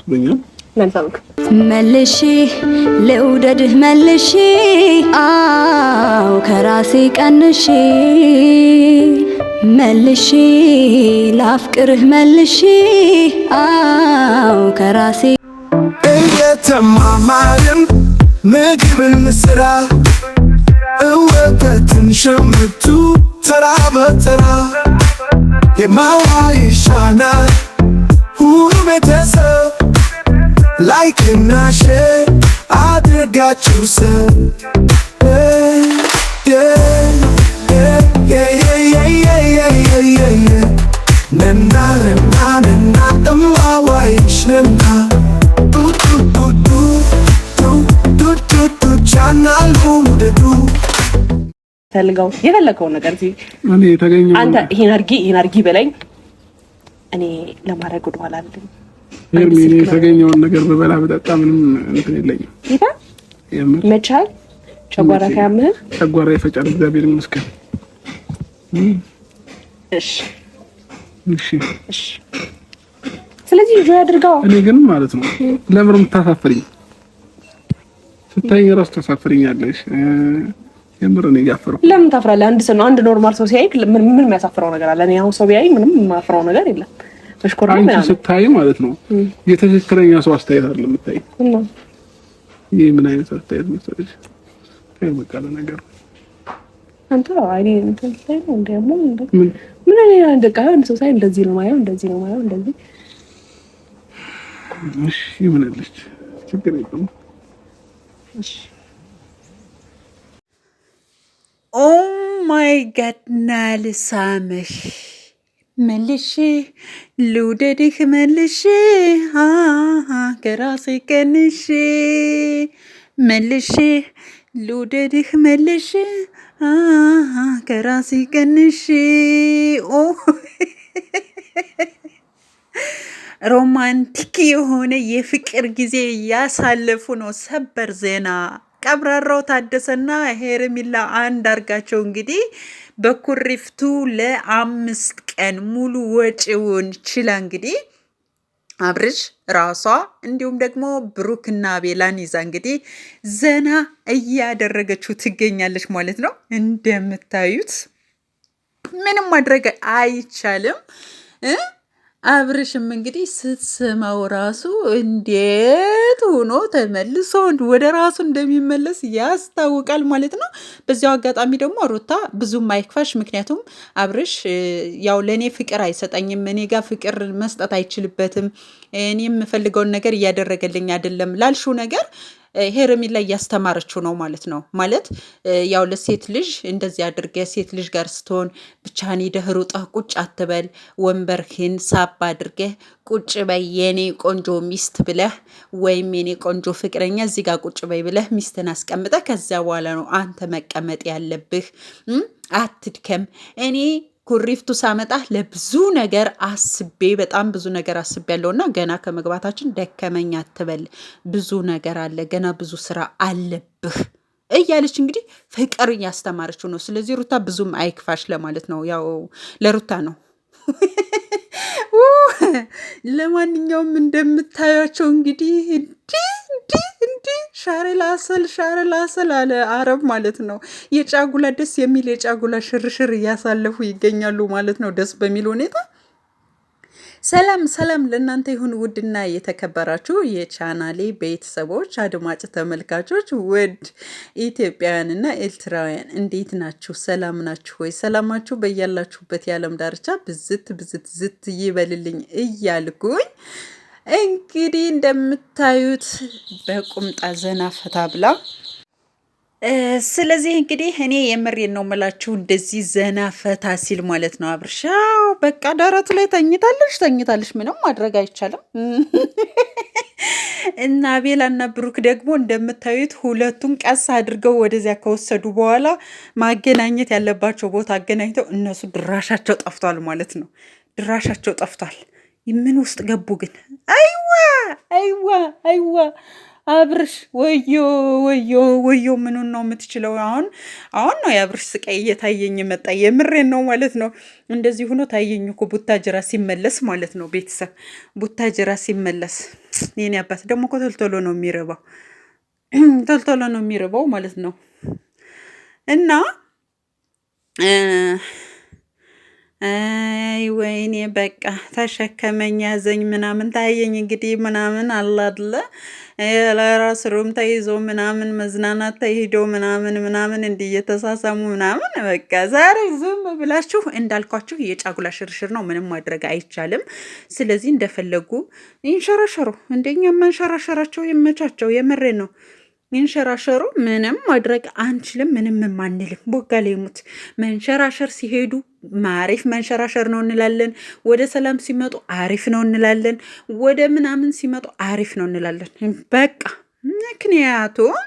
መስሎኛል። ለንሳውክ መልሼ ልውደድህ መልሼ አው ከራሴ ቀንሼ መልሼ ላፍቅርህ መልሼ አው ከራሴ እየተማማርን ምግብን ስራ እወተትን ሸምቱ ተራ በተራ የማዋ ይሻናል ሁሉ ቤተሰብ ላይክ እና ሼር አድርጋችሁ ሰብ ነና እማዋይሽ ነና ቻናል ሁደዱ ፈልገው የፈለከውን ነገር እዚህ እኔ ተገኘው አንተ ይሄን አርጊ በለኝ እኔ ለማድረግ ወደ ኋላ አይደለም። እኔ የተገኘውን ነገር በበላ በጠጣ ምንም እንትን የለኝም። ይታ መቻል ጨጓራ ካያምህ ጨጓራ ይፈጫል። እግዚአብሔር ይመስገን። እሺ ስለዚህ ጆይ አድርጋው። እኔ ግን ማለት ነው ለምን የምታሳፍሪኝ? ስታይ ራስ ታሳፍሪኛለሽ። የምር ነው ያፈረው። ለምን ታፍራለህ? አንድ ኖርማል ሰው ሲያይክ ምን የሚያሳፍረው ነገር አለ? እኔ አሁን ሰው ቢያይ ምንም የማፍረው ነገር የለም። ተሽኮራ አንቺ ስታይ ማለት ነው የተከክለኛ ሰው አስተያየት አይደለም የምታይ። ይሄ ምን አይነት አስተያየት መሰለሽ? ታይመቃለ ነገር አንተ አይኔ እንትን ላይ ነው እንደሞ ምን እኔ እንደቃው ሰው ሳይ እንደዚህ ነው ማየው እንደዚህ እሺ ይመነልሽ ችግር የለም። እሺ ኦ ማይ ጋድ ናልሳምሽ መልሼ ልውደድህ መልሼ ከራሴ ቀንሼ መልሼ ልውደድህ መልሼ ከራሴ ቀንሼ ሮማንቲክ የሆነ የፍቅር ጊዜ ያሳለፉ ነው። ሰበር ዜና ቀብራራው ታደሰና ሄርሚላ አንዳርጋቸው እንግዲህ በኩሪፍቱ ለ5 ቀን ሙሉ ወጪውን ችላ እንግዲህ አብርሽ ራሷ እንዲሁም ደግሞ ብሩክና ቤላን ይዛ እንግዲህ ዘና እያደረገችው ትገኛለች ማለት ነው። እንደምታዩት ምንም ማድረግ አይቻልም። አብርሽም እንግዲህ ስትስመው ራሱ እንዴት ሆኖ ተመልሶ ወደ ራሱ እንደሚመለስ ያስታውቃል ማለት ነው። በዚያው አጋጣሚ ደግሞ ሩታ ብዙም አይክፋሽ፣ ምክንያቱም አብርሽ ያው ለእኔ ፍቅር አይሰጠኝም፣ እኔ ጋር ፍቅር መስጠት አይችልበትም፣ እኔ የምፈልገውን ነገር እያደረገልኝ አይደለም ላልሽው ነገር ሄርሚላ እያስተማረችው ነው ማለት ነው። ማለት ያው ለሴት ልጅ እንደዚህ አድርገ ሴት ልጅ ጋር ስትሆን ብቻህን ሄደህ ሩጠህ ቁጭ አትበል፣ ወንበርህን ሳብ አድርገህ ቁጭ በይ የኔ ቆንጆ ሚስት ብለህ ወይም የኔ ቆንጆ ፍቅረኛ እዚህ ጋር ቁጭ በይ ብለህ ሚስትን አስቀምጠህ ከዚያ በኋላ ነው አንተ መቀመጥ ያለብህ። አትድከም። እኔ ኩሪፍቱ ሳመጣ ለብዙ ነገር አስቤ በጣም ብዙ ነገር አስቤ ያለውና ገና ከመግባታችን ደከመኝ አትበል፣ ብዙ ነገር አለ፣ ገና ብዙ ስራ አለብህ እያለች እንግዲህ ፍቅር እያስተማረችው ነው። ስለዚህ ሩታ ብዙም አይክፋሽ ለማለት ነው። ያው ለሩታ ነው። ለማንኛውም እንደምታያቸው እንግዲህ እንዲህ ሻረ ላሰል አለ አረብ ማለት ነው። የጫጉላ ደስ የሚል የጫጉላ ሽርሽር እያሳለፉ ይገኛሉ ማለት ነው፣ ደስ በሚል ሁኔታ። ሰላም ለእናንተ ይሁን ውድና የተከበራችሁ የቻናሌ ቤተሰቦች አድማጭ ተመልካቾች፣ ውድ ኢትዮጵያውያንና ኤርትራውያን እንዴት ናችሁ? ሰላም ናችሁ ወይ? ሰላማችሁ በያላችሁበት የዓለም ዳርቻ ብዝት ይበልልኝ እያልኩኝ እንግዲህ እንደምታዩት በቁምጣ ዘና ፈታ ብላ ስለዚህ እንግዲህ እኔ የምሬን ነው የምላችሁ እንደዚህ ዘና ፈታ ሲል ማለት ነው አብርሻው በቃ ደረቱ ላይ ተኝታለች። ምንም ማድረግ አይቻልም። እና ቤላና ብሩክ ደግሞ እንደምታዩት ሁለቱን ቀስ አድርገው ወደዚያ ከወሰዱ በኋላ ማገናኘት ያለባቸው ቦታ አገናኝተው እነሱ ድራሻቸው ጠፍቷል ማለት ነው። ድራሻቸው ጠፍቷል። ምን ውስጥ ገቡ ግን? አይዋ አብርሽ ወዮ ወዮ ወዮ ምኑን ነው የምትችለው? አሁን ነው የአብርሽ ስቃይ እየታየኝ መጣ። የምሬን ነው ማለት ነው። እንደዚህ ሆኖ ታየኝ እኮ ቡታጅራ ሲመለስ ማለት ነው። ቤተሰብ ቡታጅራ ሲመለስ የኔ አባት ደግሞ እኮ ቶልቶሎ ነው የሚርባው፣ ቶልቶሎ ነው የሚርባው ማለት ነው። እና አይ ወይኔ በቃ ተሸከመኝ ያዘኝ ምናምን ታየኝ እንግዲህ ምናምን አላድለ ለራስ ሩም ተይዞ ምናምን መዝናናት ተሄዶ ምናምን እንዲህ እየተሳሳሙ ምናምን በቃ ዛሬ ዝም ብላችሁ እንዳልኳችሁ የጫጉላ ሽርሽር ነው። ምንም ማድረግ አይቻልም። ስለዚህ እንደፈለጉ ይንሸራሸሩ። እንደኛ መንሸራሸራቸው ይመቻቸው። የምሬ ነው። መንሸራሸሩ ምንም ማድረግ አንችልም። ምንም ማንልም። ቦጋሌ ሙት መንሸራሸር ሲሄዱ አሪፍ መንሸራሸር ነው እንላለን። ወደ ሰላም ሲመጡ አሪፍ ነው እንላለን። ወደ ምናምን ሲመጡ አሪፍ ነው እንላለን። በቃ ምክንያቱም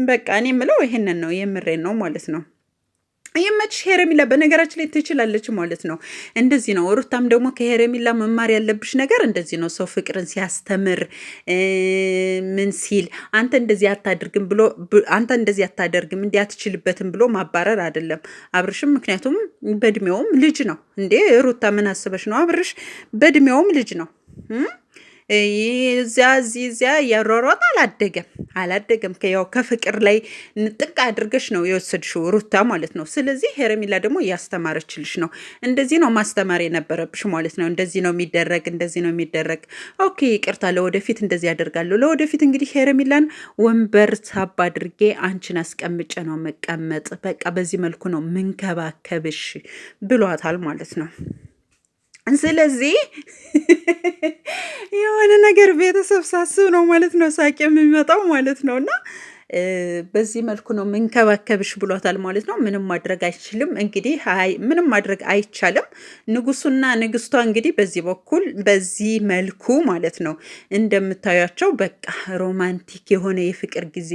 በቃ እኔ የምለው ይሄንን ነው። የምሬን ነው ማለት ነው። ይመችሽ ሄረሚላ። በነገራችን ላይ ትችላለች ማለት ነው። እንደዚህ ነው። ሩታም ደግሞ ከሄረሚላ መማር ያለብሽ ነገር እንደዚህ ነው። ሰው ፍቅርን ሲያስተምር ምን ሲል አንተ እንደዚህ አታደርግም ብሎ አንተ እንደዚህ አታደርግም እንዲህ አትችልበትም ብሎ ማባረር አይደለም አብርሽም። ምክንያቱም በእድሜውም ልጅ ነው እንዴ። ሩታ ምን አስበሽ ነው? አብርሽ በእድሜውም ልጅ ነው። እዚያ እያሯሯጥ አላደገም። ያው ከፍቅር ላይ ንጥቅ አድርገሽ ነው የወሰድሽው ሩታ ማለት ነው። ስለዚህ ሄረሚላ ደግሞ እያስተማረችልሽ ነው። እንደዚህ ነው ማስተማር የነበረብሽ ማለት ነው። እንደዚህ ነው የሚደረግ። ኦኬ ይቅርታ፣ ለወደፊት እንደዚህ ያደርጋለሁ። ለወደፊት እንግዲህ ሄረሚላን ወንበር ሳብ አድርጌ አንቺን አስቀምጨ ነው መቀመጥ። በቃ በዚህ መልኩ ነው ምንከባከብሽ ብሏታል ማለት ነው። ስለዚህ የሆነ ነገር ቤተሰብ ሳስብ ነው ማለት ነው ሳቅ የሚመጣው ማለት ነው። እና በዚህ መልኩ ነው ምንከባከብሽ ብሏታል ማለት ነው። ምንም ማድረግ አይችልም እንግዲህ ምንም ማድረግ አይቻልም። ንጉሱና ንግስቷ እንግዲህ በዚህ በኩል በዚህ መልኩ ማለት ነው እንደምታያቸው በቃ ሮማንቲክ የሆነ የፍቅር ጊዜ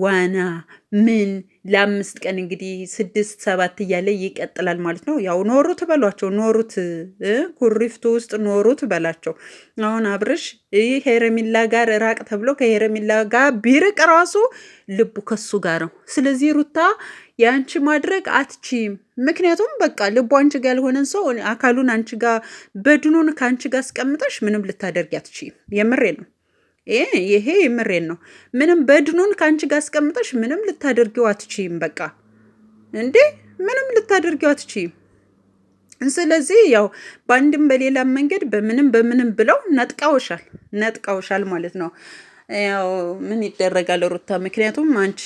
ዋና ምን ለ5 ቀን እንግዲህ 6 7 እያለ ይቀጥላል ማለት ነው። ያው ኖሩት በሏቸው፣ ኖሩት ኩሪፍቱ ውስጥ ኖሩት በላቸው። አሁን አብርሽ ሄረሚላ ጋር ራቅ ተብሎ ከሄረሚላ ጋር ቢርቅ ራሱ ልቡ ከሱ ጋር ነው። ስለዚህ ሩታ የአንቺ ማድረግ አትችይም። ምክንያቱም በቃ ልቡ አንቺ ጋር ያልሆነን ሰው አካሉን አንቺ ጋር በድኑን ከአንቺ ጋር አስቀምጠሽ ምንም ልታደርጊ አትችይም። የምሬ ነው። ይሄ የምሬን ነው። ምንም በድኑን ከአንቺ ጋር አስቀምጠሽ ምንም ልታደርጊው አትችይም። በቃ እንዴ ምንም ልታደርጊው አትችይም። ስለዚህ ያው በአንድም በሌላም መንገድ በምንም ብለው ነጥቀውሻል ማለት ነው። ያው ምን ይደረጋል ሩታ፣ ምክንያቱም አንቺ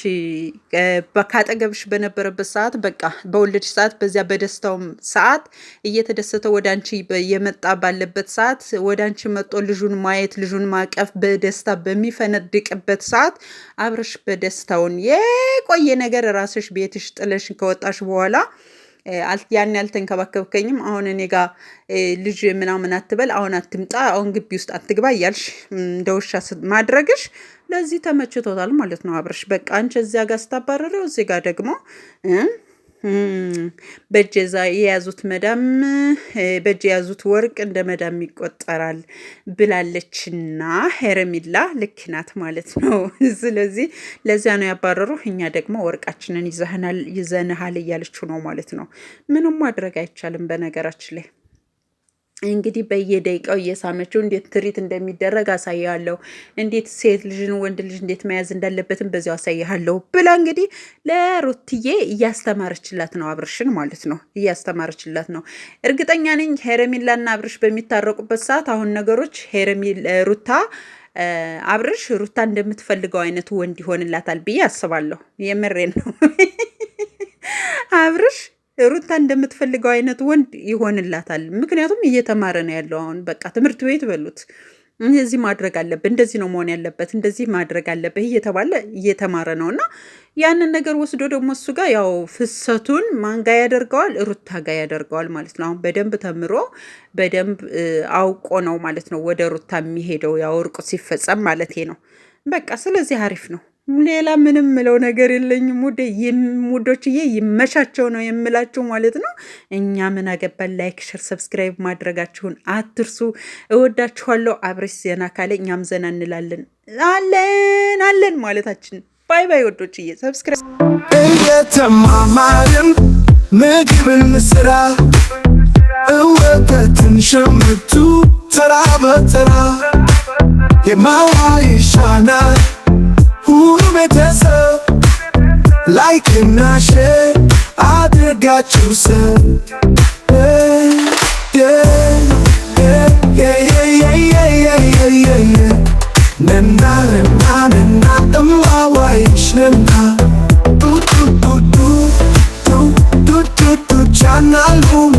ካጠገብሽ በነበረበት ሰዓት በቃ በወለድሽ ሰዓት በዚያ በደስታው ሰዓት እየተደሰተ ወደ አንቺ የመጣ ባለበት ሰዓት ወደ አንቺ መጦ ልጁን ማየት ልጁን ማቀፍ በደስታ በሚፈነድቅበት ሰዓት አብረሽ በደስታውን የቆየ ነገር ራስሽ ቤትሽ ጥለሽ ከወጣሽ በኋላ ያን ያልተንከባከብከኝም አሁን እኔ ጋር ልጅ ምናምን አትበል፣ አሁን አትምጣ፣ አሁን ግቢ ውስጥ አትግባ እያልሽ እንደ ውሻ ማድረግሽ ለዚህ ተመችቶታል ማለት ነው አብርሽ። በቃ አንቺ እዚያ ጋር ስታባረረው እዚህ ጋር ደግሞ በእጅ የያዙት መዳም በእጅ የያዙት ወርቅ እንደ መዳም ይቆጠራል ብላለችና ሄረሚላ ልክ ናት ማለት ነው። ስለዚህ ለዚያ ነው ያባረሩ። እኛ ደግሞ ወርቃችንን ይዘንሃል እያለችው ነው ማለት ነው። ምንም ማድረግ አይቻልም። በነገራችን ላይ እንግዲህ በየደቂቃው እየሳመችው እንዴት ትሪት እንደሚደረግ አሳያለሁ፣ እንዴት ሴት ልጅን ወንድ ልጅ እንዴት መያዝ እንዳለበትም በዚያው አሳያለሁ ብላ እንግዲህ ለሩትዬ እያስተማረችላት ነው፣ አብርሽን ማለት ነው እያስተማረችላት ነው። እርግጠኛ ነኝ ሄረሚላና አብርሽ በሚታረቁበት ሰዓት አሁን ነገሮች አብርሽ ሩታ እንደምትፈልገው አይነት ወንድ ይሆንላታል ብዬ አስባለሁ። የምሬን ነው። አብርሽ ሩታ እንደምትፈልገው አይነት ወንድ ይሆንላታል። ምክንያቱም እየተማረ ነው ያለው። አሁን በቃ ትምህርት ቤት በሉት እንደዚህ ማድረግ አለብህ፣ እንደዚህ ነው መሆን ያለበት፣ እንደዚህ ማድረግ አለብህ እየተባለ እየተማረ ነው። እና ያንን ነገር ወስዶ ደግሞ እሱ ጋር ያው ፍሰቱን ማን ጋ ያደርገዋል? ሩታ ጋ ያደርገዋል ማለት ነው። አሁን በደንብ ተምሮ በደንብ አውቆ ነው ማለት ነው ወደ ሩታ የሚሄደው፣ ያው እርቁ ሲፈጸም ማለት ነው። በቃ ስለዚህ አሪፍ ነው። ሌላ ምንም ምለው ነገር የለኝም። ሙዶችዬ ይመቻቸው ነው የምላችሁ ማለት ነው። እኛ ምን አገባን። ላይክ፣ ሸር፣ ሰብስክራይብ ማድረጋችሁን አትርሱ። እወዳችኋለሁ። አብረሽ ዘና ካለ እኛም ዘና እንላለን። አለን ማለታችን። ባይ ባይ ወዶችዬ። ሰብስክራይብ እየተማማርን ምግብን ስራ እወተትን ሸምቱ ተራ በተራ የማዋ ይሻናል ሁሉ ቤተሰብ ላይክ እና ሼር አድርጋችሁ ሰብ ነና እማዋ ይሻናል ቻናል ሁሉ